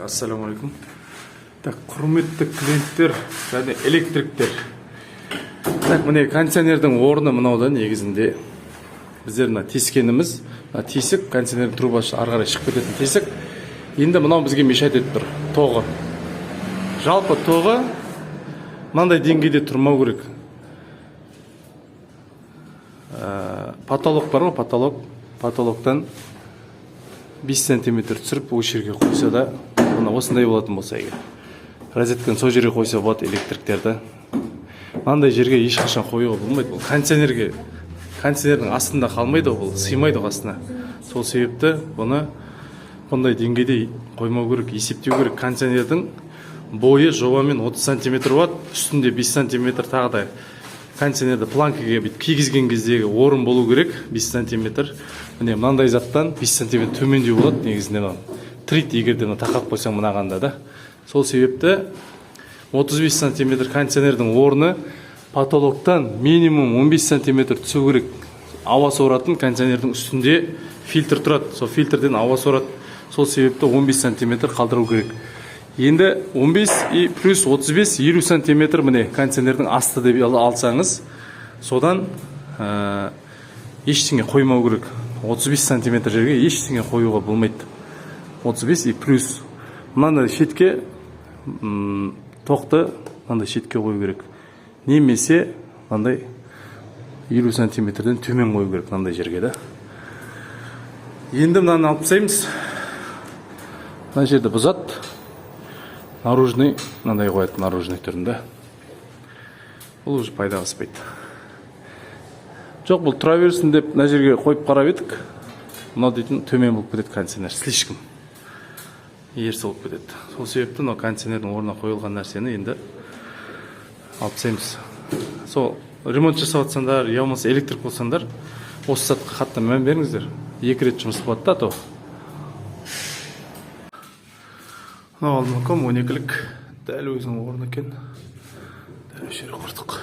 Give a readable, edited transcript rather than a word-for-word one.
Ассаламу алейкум. Так, құрметті клиенттер және электриктер. Так, міне кондиционердің орны мынау негізінде. Біздер мына тескеніміз, тесік, кондиционердің трубасы ары қарай шығып кететін тесік. Енді мынау бізге мешать етіп тұр, тоғы. Жалпы тоғы мынандай деңгейде тұрмау керек. Потолок бар ғой, потолок. Потолоктан 5 сантиметр түсіріп, осы жерге қойса да, осындай болатын болса егер. Розетканы сол жерге қойса болады электриктерді. Мынандай жерге ешқашан қоюға болмайды. Бұл кондиционердің астында қалмайды, бұл сыймайды астына. Сол себепті бұны бұндай деңгейде қоймау керек, есептеу керек. Кондиционердің бойы жобамен 30 сантиметр болады, үстінде 5 сантиметр тағы да кондиционерді планкаға кигізген кездегі орын болу керек, 5 сантиметр. Міне мынандай заттан 5 сантиметр төмендеу болады негізінде. Трит егерде тақап қойсаң мынағанда да. Сол себепті 35 сантиметр кондиционердің орны потолоктан минимум 15 сантиметр түсу керек. Ауа соратын кондиционердің үстінде фильтр тұрады. Сол фильтрден ауа сорады. Сол себепті 15 сантиметр қалдыру керек. Енді 15 и плюс 35-50 сантиметр міне кондиционердің асты деп алсаңыз, содан ештеңе қоймау керек. 35 сантиметр жерге ештеңе қоюға болмайды. 35 и плюс. Мынандай шетке тоқты мынандай шетке қою керек. Немесе мынандай 50 сантиметрден төмен қою керек мынандай жерге да. Енді мынаны алып тастаймыз. Мына жерді бұзады. Наружный, мынандай қояды, наружный түрінде. Бұл уже пайда аспайды. Жоқ, бұл тұра берсін деп мына жерге қойып қарап едік. Мынау дейтін төмен болып кетеді кондиционер, слишком ерсі болып кетеді. Сол себепті мынау кондиционердің орнына қойылған нәрсені енді алып тастаймыз. Сол ремонт жасап жатсаңдар, я болмаса электрик болсаңдар, осы затқа қатты мән беріңіздер. 2 рет жұмыс болады да, то. Мынау алдым 12-лік, дәл өзінің орны екен. Дәл осы жерге құрдық.